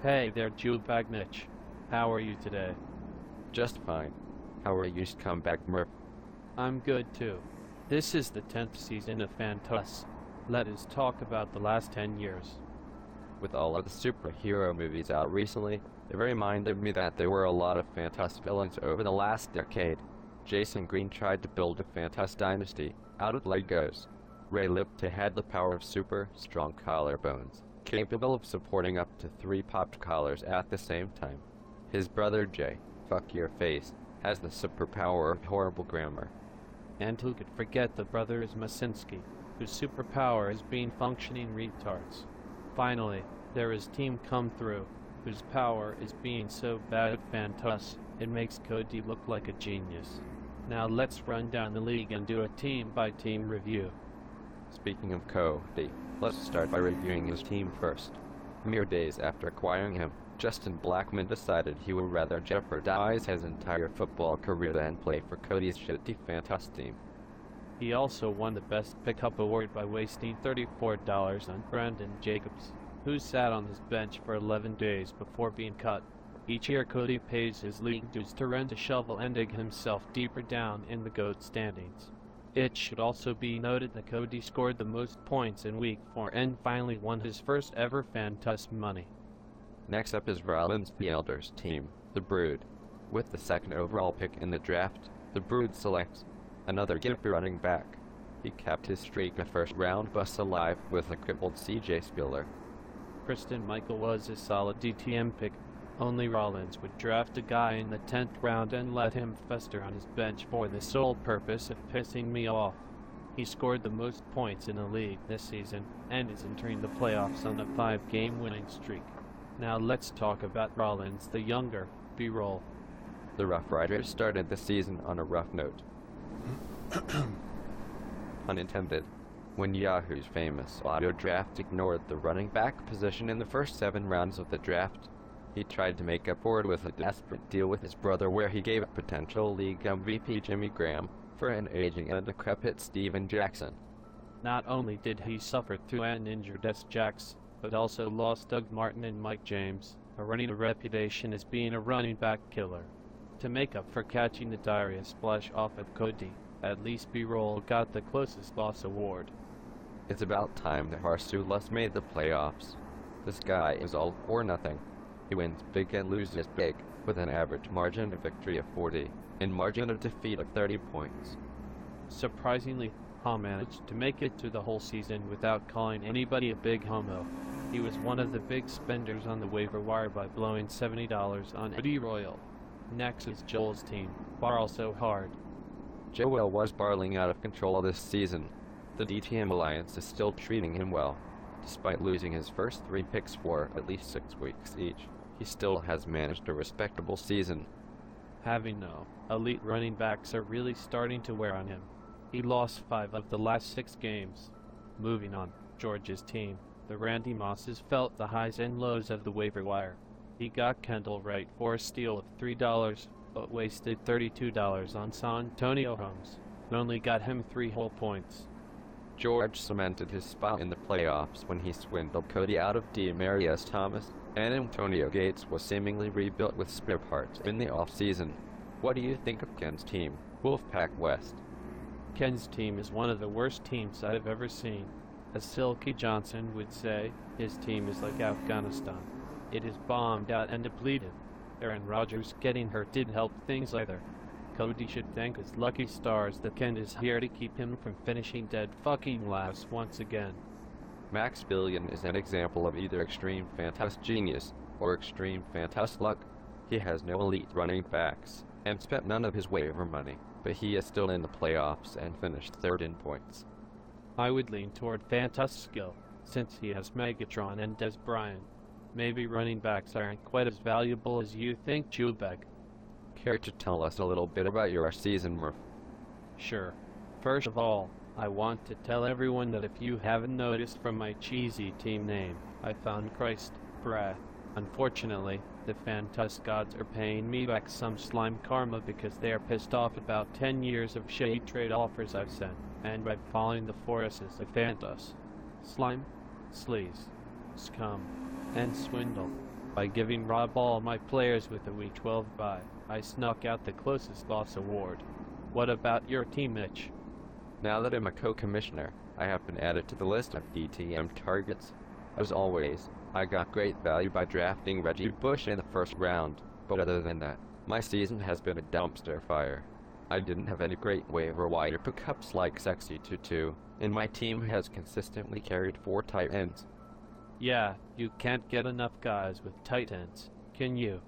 Hey there, Jubagnich. How are you today? Just fine. How are you, scumbag Murph? I'm good too. This is the 10th season of Fantas. Let us talk about the last 10 years. With all of the superhero movies out recently, it reminded me that there were a lot of Fantas villains over the last decade. Jason Green tried to build a Fantas dynasty out of Legos. Ray Lipton had the power of super strong collarbones, capable of supporting up to 3 popped collars at the same time. His brother Jay, fuck your face, has the superpower of horrible grammar. And who could forget the brothers Masinski, whose superpower is being functioning retards. Finally, there is Team Come Through, whose power is being so bad at Fantas, it makes Cody look like a genius. Now let's run down the league and do a team-by-team review. Speaking of Cody, let's start by reviewing his team first. Mere days after acquiring him, Justin Blackman decided he would rather jeopardize his entire football career than play for Cody's shitty Fantas team. He also won the Best Pickup Award by wasting $34 on Brandon Jacobs, who sat on his bench for 11 days before being cut. Each year Cody pays his league dues to rent a shovel and dig himself deeper down in the GOAT standings. It should also be noted that Cody scored the most points in Week 4 and finally won his first ever Fantas money. Next up is Rollins the Elder's team, the Brood. With the second overall pick in the draft, the Brood selects another gimpy running back. He kept his streak of first-round busts alive with a crippled C.J. Spiller. Kristen Michael was a solid DTM pick. Only Rollins would draft a guy in the 10th round and let him fester on his bench for the sole purpose of pissing me off. He scored the most points in the league this season and is entering the playoffs on a 5-game winning streak. Now let's talk about Rollins the Younger, B-roll. The Rough Riders started the season on a rough note. Unintended. When Yahoo's famous auto draft ignored the running back position in the first 7 rounds of the draft, he tried to make up for it with a desperate deal with his brother where he gave up potential league MVP Jimmy Graham for an aging and decrepit Steven Jackson. Not only did he suffer through an injured S. Jax, but also lost Doug Martin and Mike James, earning a reputation as being a running back killer. To make up for catching the diarrhea splash off of Cody, at least B-roll got the closest loss award. It's about time that Harsulas made the playoffs. This guy is all or nothing. He wins big and loses big, with an average margin of victory of 40, and margin of defeat of 30 points. Surprisingly, Ha managed to make it to the whole season without calling anybody a big homo. He was one of the big spenders on the waiver wire by blowing $70 on Eddie Royal. Next is Joel's team, Barl So Hard. Joel was barreling out of control this season. The DTM Alliance is still treating him well. Despite losing his first 3 picks for at least 6 weeks each, he still has managed a respectable season. Having no elite running backs are really starting to wear on him. He lost 5 of the last 6 games. Moving on, George's team, the Randy Mosses felt the highs and lows of the waiver wire. He got Kendall Wright for a steal of $3, but wasted $32 on San Antonio Holmes, who only got him 3 whole points. George cemented his spot in the playoffs when he swindled Cody out of Demaryius Thomas, and Antonio Gates was seemingly rebuilt with spare parts in the offseason. What do you think of Ken's team, Wolfpack West? Ken's team is one of the worst teams I've ever seen. As Silky Johnson would say, his team is like Afghanistan. It is bombed out and depleted. Aaron Rodgers getting hurt didn't help things either. Cody should thank his lucky stars that Ken is here to keep him from finishing dead fucking last once again. Max Billion is an example of either extreme Fantas genius or extreme Fantas luck. He has no elite running backs and spent none of his waiver money, but he is still in the playoffs and finished 3rd in points. I would lean toward Fantas skill, since he has Megatron and Des Bryant. Maybe running backs aren't quite as valuable as you think, Jubek. Care to tell us a little bit about your season, Murph? Sure. First of all, I want to tell everyone that if you haven't noticed from my cheesy team name, I found Christ, brah. Unfortunately, the Fantas gods are paying me back some slime karma because they are pissed off about 10 years of shady trade offers I've sent, and by following the forests of Fantas. Slime, sleaze, scum, and swindle. By giving Rob all my players with a Week 12 bye, I snuck out the closest loss award. What about your team, Mitch? Now that I'm a co-commissioner, I have been added to the list of DTM targets. As always, I got great value by drafting Reggie Bush in the first round, but other than that, my season has been a dumpster fire. I didn't have any great waiver wire pickups like Sexy Tutu, and my team has consistently carried 4 tight ends. Yeah, you can't get enough guys with tight ends, can you?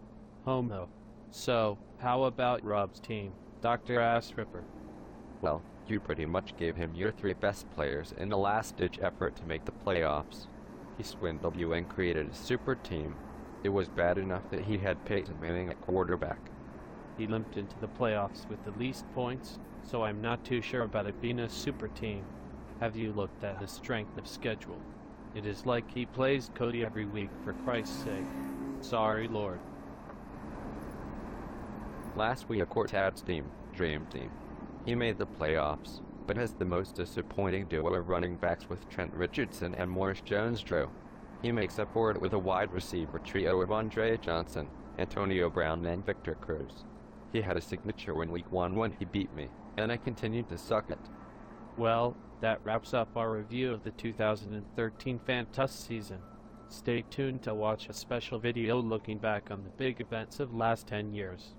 Homo. So, how about Rob's team, Dr. Ass Ripper? Well, you pretty much gave him your 3 best players in the last-ditch effort to make the playoffs. He swindled you and created a super team. It was bad enough that he had Peyton Manning at quarterback. He limped into the playoffs with the least points, so I'm not too sure about it being a super team. Have you looked at his strength of schedule? It is like he plays Cody every week, for Christ's sake. Sorry, Lord. Last week, Cortad's team, Dream Team. He made the playoffs, but has the most disappointing duo of running backs with Trent Richardson and Morris Jones-Drew. He makes up for it with a wide receiver trio of Andre Johnson, Antonio Brown, and Victor Cruz. He had a signature in Week 1 when he beat me, and I continued to suck it. Well, that wraps up our review of the 2013 Fantas season. Stay tuned to watch a special video looking back on the big events of last 10 years.